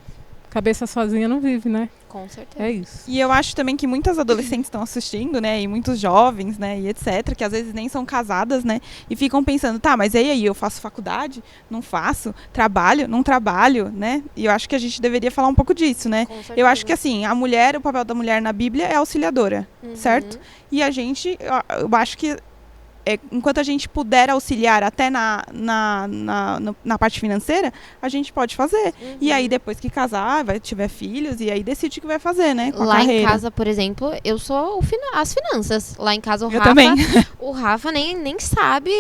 Cabeça sozinha não vive, né? Com certeza. É isso. E eu acho também que muitas adolescentes estão assistindo, né? E muitos jovens, né? E etc. Que às vezes nem são casadas, né? E ficam pensando, tá, mas e aí? Eu faço faculdade? Não faço? Trabalho? Não trabalho, né? E eu acho que a gente deveria falar um pouco disso, né? Com certeza. Eu acho que assim, a mulher, o papel da mulher na Bíblia é auxiliadora, Uhum. certo? E a gente, eu acho que enquanto a gente puder auxiliar até na parte financeira, a gente pode fazer. Uhum. E aí, depois que casar, tiver filhos, e aí decide o que vai fazer, né? Com a Lá carreira. em casa, por exemplo, eu sou as finanças. Lá em casa, o Eu Rafa, também. o Rafa nem sabe.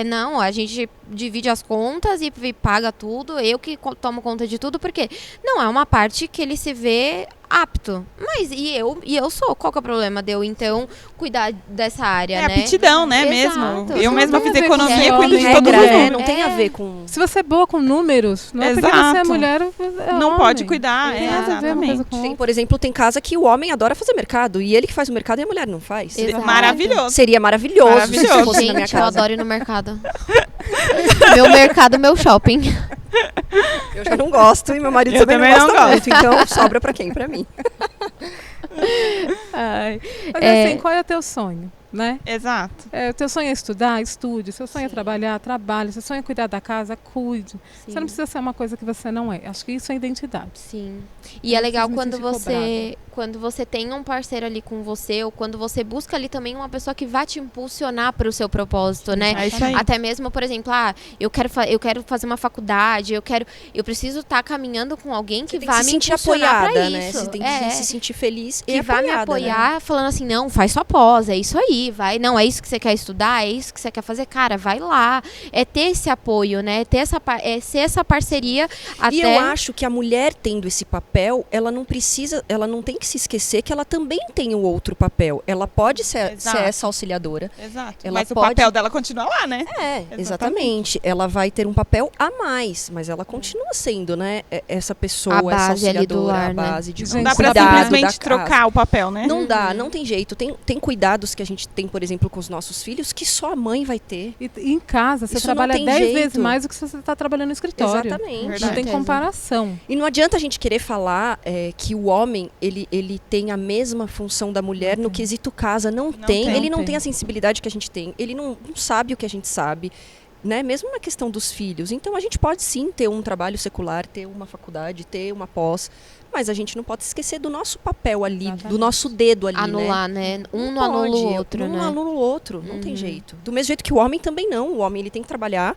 Não, a gente divide as contas e paga tudo. Eu que tomo conta de tudo, porque não é uma parte que ele se vê apto. Mas e eu sou? Qual que é o problema de eu, então, cuidar dessa área, É né? aptidão, né, Exato. mesmo? Isso Eu não mesma tem fiz a ver com economia, ser cuido de homem, todo Regra, mundo. né? Não tem a É. ver com... Se você é boa com números, não é porque você é Exato. mulher, é Não homem. pode cuidar, Não tem nada a ver uma coisa com Tem, outra. por exemplo, tem casa que o homem adora fazer mercado e ele que faz o mercado e a mulher não faz. Exato. Maravilhoso. Seria maravilhoso, Maravilhoso. se fosse na minha Gente, eu casa. adoro ir no mercado. Meu mercado, meu shopping. Eu já não gosto e meu marido Eu também também não não gosta muito, então sobra pra quem? Pra mim. Ai. Mas É. assim, qual é o teu sonho, né? Exato. O teu sonho é estudar? Estude. Seu sonho é Sim. trabalhar? Trabalhe. Seu sonho é cuidar da casa? Cuide. Sim. Você não precisa ser uma coisa que você não é. Acho que isso é identidade. Sim. E Eu é não legal preciso me quando sentir quando você tem um parceiro ali com você, ou quando você busca ali também uma pessoa que vai te impulsionar para o seu propósito, né? É isso aí. Até mesmo, por exemplo, eu quero fazer uma faculdade, eu preciso estar caminhando com alguém que Você tem vai que se me sentir impulsionar apoiada, para né? isso. Você tem É. que se sentir feliz Que e vai me apoiada, né? apoiar falando assim, não, faz sua pós, é isso aí, vai, não, é isso que você quer estudar, é isso que você quer fazer, cara, vai lá, é ter esse apoio, né, ter ser essa parceria até... E eu acho que a mulher tendo esse papel, ela não tem que se esquecer que ela também tem o outro papel. Ela pode ser Exato. essa auxiliadora. Exato. Ela Mas o pode- papel dela continua lá, né? Exatamente. Ela vai ter um papel a mais, mas ela continua sendo, né, essa pessoa, A essa base ali do auxiliadora, lar, a né? base de Gente, Não dá pra cuidado simplesmente da casa. trocar o papel, né? Não dá, Uhum. não tem jeito. Tem cuidados que a gente tem, por exemplo, com os nossos filhos, que só a mãe vai ter. E em casa, você Isso não trabalha tem 10 jeito. vezes mais do que se você está trabalhando no escritório. Exatamente. Verdade. Não tem Certeza. comparação. E não adianta a gente querer falar que o homem ele tem a mesma função da mulher Não no tem. quesito casa. Não Não tem. tem. Ele não Não tem tem. a sensibilidade que a gente tem. Ele não sabe o que a gente sabe. Né? Mesmo na questão dos filhos. Então a gente pode sim ter um trabalho secular, ter uma faculdade, ter uma pós. Mas a gente não pode esquecer do nosso papel ali, Exatamente. do nosso dedo ali, anular, né? Um não Não anula pode, o outro, um né? não anula o outro, não tem Uhum. jeito. Do mesmo jeito que o homem também não. O homem ele tem que trabalhar,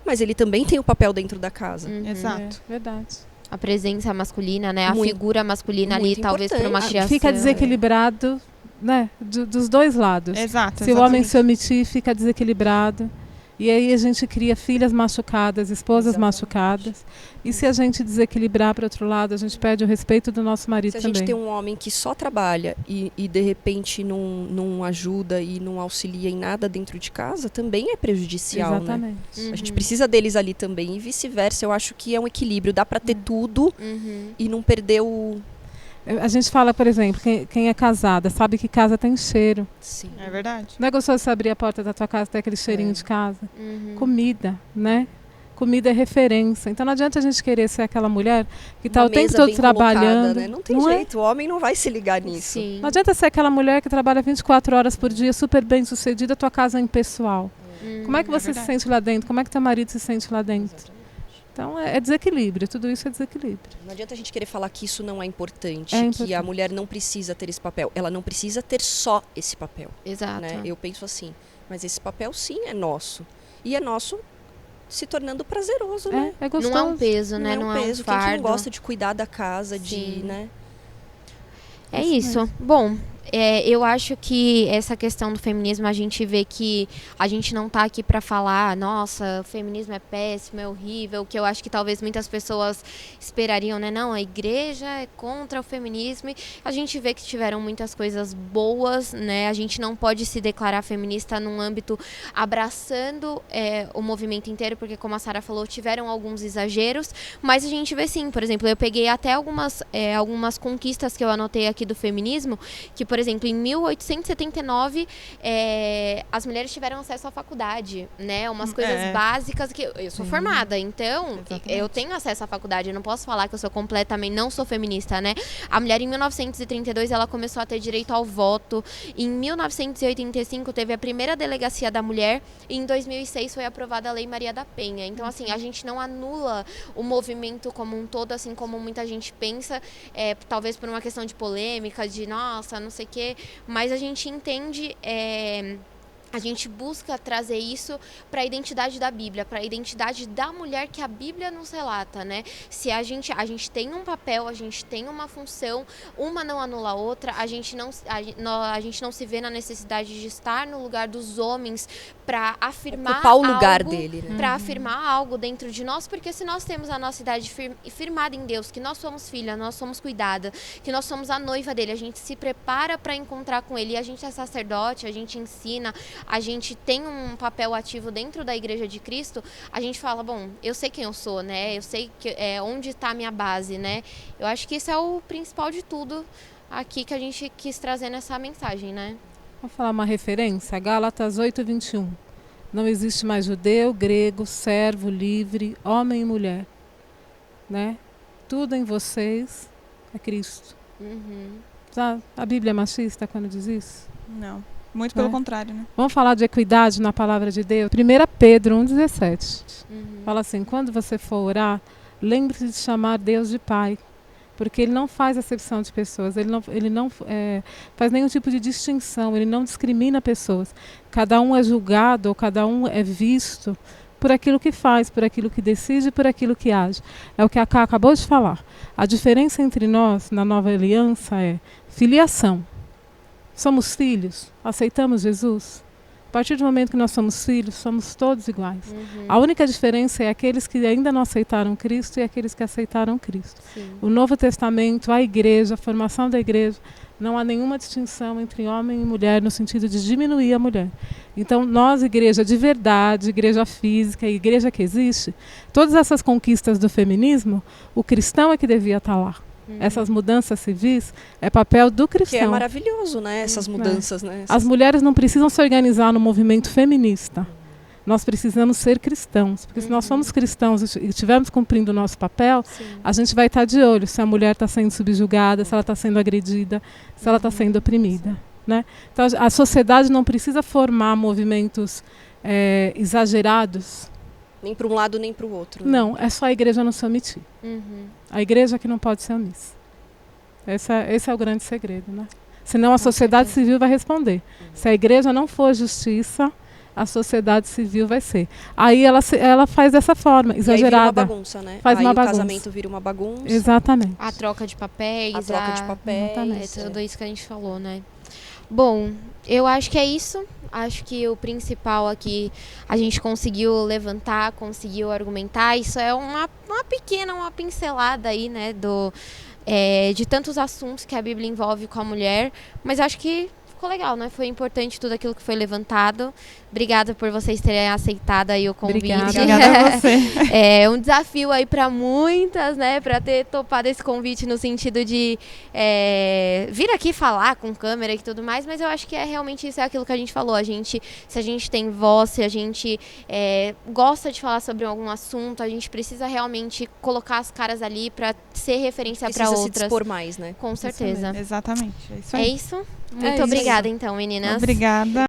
mas ele também tem o papel dentro da casa. Uhum. Exato. É verdade. A presença masculina, né? A Muito- figura masculina ali, muito talvez para uma importante. criação. Fica desequilibrado, né? Dos dois lados. Exato. Se o homem exatamente. se omitir, fica desequilibrado. E aí a gente cria filhas machucadas, esposas Exatamente. machucadas. E se a gente desequilibrar para outro lado, a gente perde o respeito do nosso marido Se a também. gente tem um homem que só trabalha e de repente não ajuda e não auxilia em nada dentro de casa, também é prejudicial, né? Exatamente. A gente Uhum. precisa deles ali também e vice-versa. Eu acho que é um equilíbrio. Dá pra ter tudo Uhum. e não perder o... A gente fala, por exemplo, quem é casada sabe que casa tem cheiro. Sim. É verdade. Não é gostoso você abrir a porta da tua casa e ter aquele cheirinho É. de casa? Uhum. Comida, né? Comida é referência. Então não adianta a gente querer ser aquela mulher que está Uma o tempo mesa todo bem colocada, trabalhando. né? Não tem Não é? jeito. O homem não vai se ligar nisso. Sim. Não adianta ser aquela mulher que trabalha 24 horas por dia, super bem sucedida, tua casa é impessoal. Como é que É você se verdade. sente lá dentro? Como é que teu marido se sente lá dentro? Então é desequilíbrio, tudo isso é desequilíbrio. Não adianta a gente querer falar que isso não é importante, É que importante. a mulher não precisa ter esse papel. Ela não precisa ter só esse papel, Exato. né? Eu penso assim, mas esse papel sim é nosso. E é nosso se tornando prazeroso, né? É gostoso. Não é um peso, né? Não é um peso. Quem fardo. que não gosta de cuidar da casa, Sim. né? É Isso isso. Bom, eu acho que essa questão do feminismo, a gente vê que a gente não tá aqui para falar, nossa, o feminismo é péssimo, é horrível, que eu acho que talvez muitas pessoas esperariam, né? Não, a igreja é contra o feminismo. E a gente vê que tiveram muitas coisas boas, né? A gente não pode se declarar feminista num âmbito abraçando o movimento inteiro, porque como a Sara falou, tiveram alguns exageros, mas a gente vê sim, por exemplo, eu peguei até algumas conquistas que eu anotei aqui do feminismo, que, por exemplo, em 1879, as mulheres tiveram acesso à faculdade, né? Umas coisas básicas que... Eu sou formada, então eu tenho acesso à faculdade, eu não posso falar que eu sou completamente... Não sou feminista, né? A mulher, em 1932, ela começou a ter direito ao voto. Em 1985, teve a primeira delegacia da mulher. E em 2006, foi aprovada a Lei Maria da Penha. Então, assim, a gente não anula o movimento como um todo, assim como muita gente pensa, talvez por uma questão de polêmica, de nossa, não sei o quê, mas a gente entende, a gente busca trazer isso para a identidade da Bíblia, para a identidade da mulher que a Bíblia nos relata, né? Se a gente tem um papel, a gente tem uma função, uma não anula a outra, a gente não se vê na necessidade de estar no lugar dos homens para afirmar ocupar o lugar algo, dele, né? Para afirmar algo dentro de nós, porque se nós temos a nossa idade firmada em Deus, que nós somos filha, nós somos cuidada, que nós somos a noiva dele, a gente se prepara para encontrar com ele, e a gente é sacerdote, a gente ensina, a gente tem um papel ativo dentro da Igreja de Cristo, a gente fala, bom, eu sei quem eu sou, né? Eu sei onde está a minha base, né? Eu acho que isso é o principal de tudo aqui que a gente quis trazer nessa mensagem, né? Vou falar uma referência, Gálatas 8:21. Não existe mais judeu, grego, servo, livre, homem e mulher, né? Tudo em vocês é Cristo. A Bíblia é machista quando diz isso? Não. Muito pelo contrário, né? Vamos falar de equidade na palavra de Deus? 1 Pedro 1,17. Fala assim, quando você for orar, lembre-se de chamar Deus de Pai. Porque Ele não faz acepção de pessoas, Ele não faz nenhum tipo de distinção, Ele não discrimina pessoas. Cada um é julgado, ou cada um é visto por aquilo que faz, por aquilo que decide, por aquilo que age. É o que a Ká acabou de falar. A diferença entre nós, na nova aliança, é filiação. Somos filhos? Aceitamos Jesus? A partir do momento que nós somos filhos, somos todos iguais. A única diferença é aqueles que ainda não aceitaram Cristo e aqueles que aceitaram Cristo. Sim. O Novo Testamento, a igreja, a formação da igreja, não há nenhuma distinção entre homem e mulher no sentido de diminuir a mulher. Então, nós, igreja de verdade, igreja física, igreja que existe, todas essas conquistas do feminismo, o cristão é que devia estar lá. Essas mudanças civis é papel do cristão. Que é maravilhoso, né? Essas mudanças, né? As mulheres não precisam se organizar no movimento feminista. Nós precisamos ser cristãos. Porque se nós somos cristãos e estivermos cumprindo o nosso papel, a gente vai estar de olho se a mulher está sendo subjugada, se ela está sendo agredida, se ela está sendo oprimida. Né? Então, a sociedade não precisa formar movimentos exagerados. Nem para um lado, nem para o outro. Né? Não, é só a igreja não se omitir. A igreja que não pode ser omissa. Esse é o grande segredo, né? Senão a sociedade civil vai responder. Se a igreja não for justiça, a sociedade civil vai ser. Aí ela faz dessa forma, exagerada. Aí vira uma bagunça, né? Faz aí uma o bagunça. casamento vira uma bagunça. Exatamente. A troca de papéis. Exatamente. Tudo isso que a gente falou, né? Bom, eu acho que é isso. Acho que o principal aqui a gente conseguiu levantar, conseguiu argumentar. Isso é uma pincelada aí, né, de tantos assuntos que a Bíblia envolve com a mulher. Mas acho que ficou legal, né? Foi importante tudo aquilo que foi levantado. Obrigada por vocês terem aceitado aí o convite. Obrigada a você. É um desafio aí para muitas, né? Para ter topado esse convite no sentido de vir aqui falar com câmera e tudo mais, mas eu acho que realmente isso é aquilo que a gente falou. Se a gente tem voz, se a gente gosta de falar sobre algum assunto, a gente precisa realmente colocar as caras ali para ser referência para outras. Precisa se dispor mais, né? Com certeza. Exatamente. É isso aí. É isso? Muito obrigada, então, meninas. Obrigada.